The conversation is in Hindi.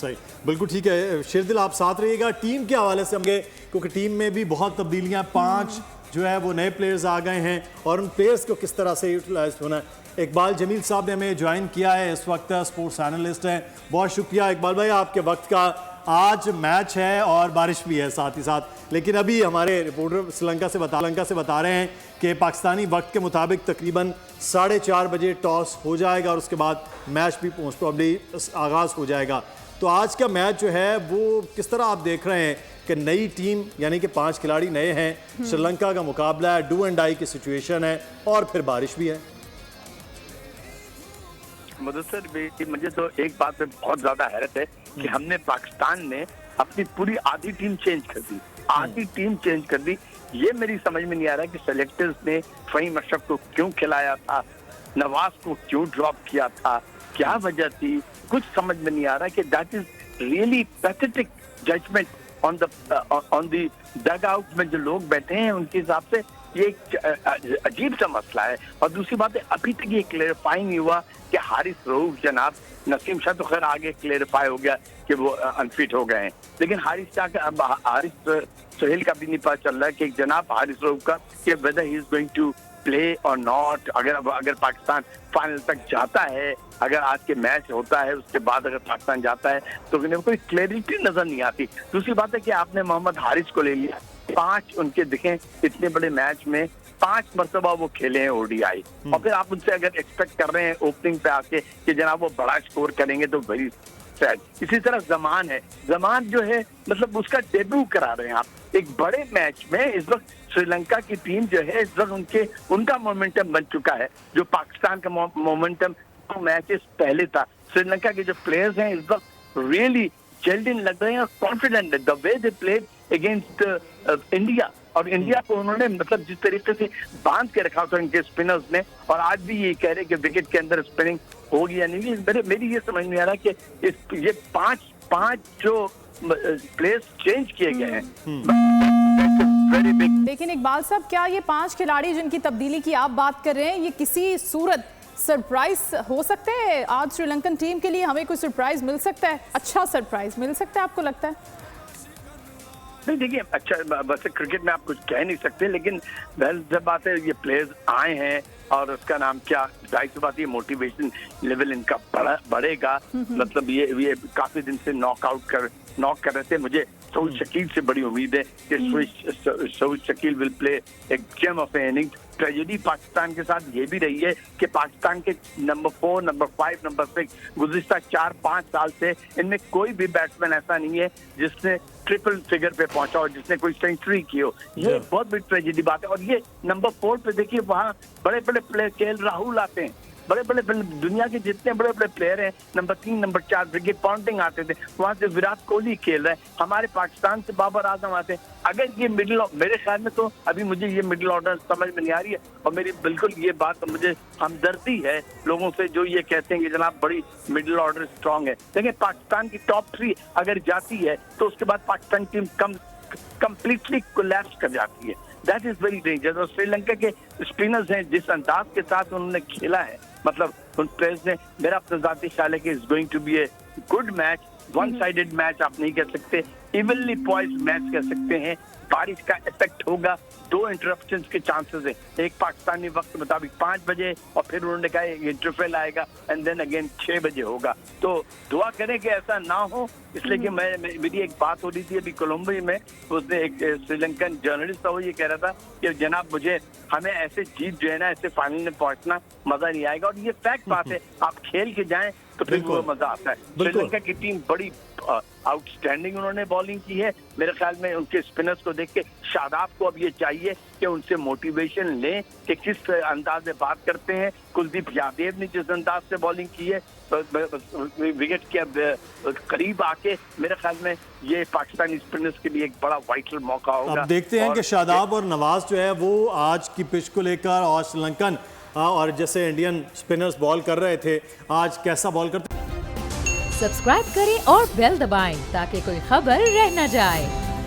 सही, बिल्कुल ठीक है। शेरदिल आप साथ रहिएगा। टीम के हवाले से हमगे, क्योंकि टीम में भी बहुत तब्दीलियां, 5 जो है वो नए प्लेयर्स आ गए हैं और उन प्लेयर्स को किस तरह से यूटिलाइज होना है। इकबाल जमील साहब ने हमें ज्वाइन किया है, इस वक्त स्पोर्ट्स एनालिस्ट हैं। बहुत शुक्रिया इकबाल भाई आपके वक्त का। आज मैच है और बारिश भी है साथ ही साथ, लेकिन अभी हमारे रिपोर्टर श्रीलंका से बता रहे हैं कि पाकिस्तानी वक्त के मुताबिक तकरीबन 4:30 बजे टॉस हो जाएगा और उसके बाद मैच भी मोस्ट प्रॉब्ली आगाज़ हो जाएगा। तो आज का मैच जो है वो किस तरह आप देख रहे हैं कि नई टीम यानी कि 5 खिलाड़ी नए हैं, श्रीलंका का मुकाबला है, डू एंड डाई की सिचुएशन है और फिर बारिश भी है। मुझे तो एक बात पे बहुत ज्यादा हैरत है कि हमने पाकिस्तान ने अपनी पूरी आधी टीम चेंज कर दी। ये मेरी समझ में नहीं आ रहा कि सेलेक्टर्स ने फहीम अशरफ को क्यों खिलाया था, नवाज को क्यों ड्रॉप किया था, क्या वजह थी, कुछ समझ में नहीं आ रहा कि that is really pathetic judgement on the dugout में जो लोग बैठे हैं उनके हिसाब से ये एक अजीब सा मसला है। और दूसरी बात है, अभी तक ये क्लेरिफाई नहीं हुआ कि हारिस रऊफ जनाब, नसीम शाह तो खैर आगे क्लेरिफाई हो गया कि वो अनफिट हो गए हैं, लेकिन हारिस सोहेल का भी नहीं पता चल रहा है कि जनाब हारिस रऊफ का कि whether he is going to play और नॉट। अगर पाकिस्तान फाइनल तक जाता है, अगर आज के मैच होता है उसके बाद अगर पाकिस्तान जाता है तो कोई क्लैरिटी नजर नहीं आती। दूसरी बात है कि आपने मोहम्मद हारिस को ले लिया, 5 उनके दिखे इतने बड़े मैच में 5 मरतबा वो खेले हैं ओडीआई, और फिर आप उनसे अगर एक्सपेक्ट कर रहे हैं ओपनिंग पे आके कि जनाब वो बड़ा स्कोर करेंगे तो वेरी सैड। इसी तरह जमान जो है मतलब उसका डेब्यू करा रहे हैं आप एक बड़े मैच में। इस वक्त श्रीलंका की टीम जो है इस वक्त उनका मोमेंटम बन चुका है जो पाकिस्तान का मोमेंटम मैचेस पहले था। श्रीलंका के जो प्लेयर्स हैं इस वक्त रियली जेल्ड इन लग रहे हैं और कॉन्फिडेंट है the way they played against India. और इंडिया को उन्होंने मतलब जिस तरीके से बांध के रखा था इनके स्पिनर्स ने, और आज भी ये कह रहे कि विकेट के अंदर स्पिनिंग होगी या नहीं। मेरी ये समझ नहीं आ रहा कि ये पांच जो प्लेयर्स चेंज किए गए हैं। लेकिन इकबाल साहब, क्या ये 5 खिलाड़ी जिनकी तब्दीली की आप बात कर रहे हैं, ये किसी सूरत सरप्राइज हो सकते हैं? आज श्रीलंकन टीम के लिए हमें कोई सरप्राइज मिल सकता है, अच्छा सरप्राइज मिल सकता है आपको लगता है? नहीं देखिए, अच्छा वैसे क्रिकेट में आप कुछ कह नहीं सकते, लेकिन जब बात है ये प्लेयर्स आए हैं और उसका नाम क्या, जाहिर सी बात ये मोटिवेशन लेवल इनका बढ़ेगा। मतलब ये काफी दिन से नॉक कर रहे थे। मुझे सऊद शकील से बड़ी उम्मीद है कि सऊद शकील विल प्ले एक gem of a innings. Tragedy Pakistan के साथ ये भी रही है कि पाकिस्तान के नंबर 4, नंबर 5, नंबर 6 गुज़िश्ता 4-5 साल से इनमें कोई भी बैट्समैन ऐसा नहीं है जिसने ट्रिपल फिगर पे पहुंचा और जिसने कोई सेंचुरी की हो। ये बहुत बड़ी ट्रेजेडी बात है। और ये नंबर 4 पे देखिए वहाँ बड़े बड़े प्लेयर केएल राहुल आते हैं, बड़े बड़े दुनिया के जितने बड़े बड़े प्लेयर हैं, नंबर 3, नंबर 4 ब्रिगेड पॉन्टिंग आते थे, वहां से विराट कोहली खेल रहे हैं, हमारे पाकिस्तान से बाबर आजम आते हैं। अगर ये मेरे ख्याल में तो अभी मुझे ये मिडिल ऑर्डर समझ में नहीं आ रही है, और मेरी बिल्कुल ये बात मुझे हमदर्दी है लोगों से जो ये कहते हैं कि जनाब बड़ी मिडिल ऑर्डर स्ट्रांग है। देखिए पाकिस्तान की टॉप 3 अगर जाती है तो उसके बाद पाकिस्तान टीम कंप्लीटली कोलैप्स कर जाती है। That is very dangerous. और श्रीलंका के स्पिनर्स हैं, जिस अंदाज के साथ उन्होंने खेला है, मतलब उन प्लेयर्स ने, मेरा अपना जाती ख्याल है कि is going to be a good match. One sided match आप नहीं कह सकते, इवनली पॉइज्ड मैच कह सकते हैं। बारिश का इफेक्ट होगा, 2 इंटरप्शंस के चांसेस हैं, एक पाकिस्तानी वक्त मुताबिक 5 बजे और फिर उन्होंने कहा इंटरफेल आएगा एंड देन अगेन 6 बजे होगा। तो दुआ करें कि ऐसा ना हो। इसलिए कि मेरी एक बात हो रही थी अभी कोलंबो में, उसने एक श्रीलंकन जर्नलिस्ट था, वो ये कह रहा था कि जनाब हमें ऐसे जीत जो है ना, ऐसे फाइनल में पहुंचना मजा नहीं आएगा। और ये फैक्ट बात है, आप खेल के जाएं तो फिर वो मजा आता है। श्रीलंका की टीम बड़ी आउटस्टैंडिंग उन्होंने बॉलिंग की है। मेरे ख्याल में उनके स्पिनर्स को देख के शादाब को अब ये चाहिए कि उनसे मोटिवेशन लें कि किस अंदाज में बात करते हैं। कुलदीप यादव ने जिस अंदाज से बॉलिंग की है विकेट के करीब आके, मेरे ख्याल में ये पाकिस्तानी स्पिनर्स के लिए एक बड़ा वाइटल मौका होगा। अब देखते हैं कि शादाब और नवाज जो है वो आज की पिच को लेकर और श्रीलंकन और जैसे इंडियन स्पिनर्स बॉल कर रहे थे आज कैसा बॉल करते। सब्सक्राइब करें और बेल दबाएं ताकि कोई खबर रह न जाए।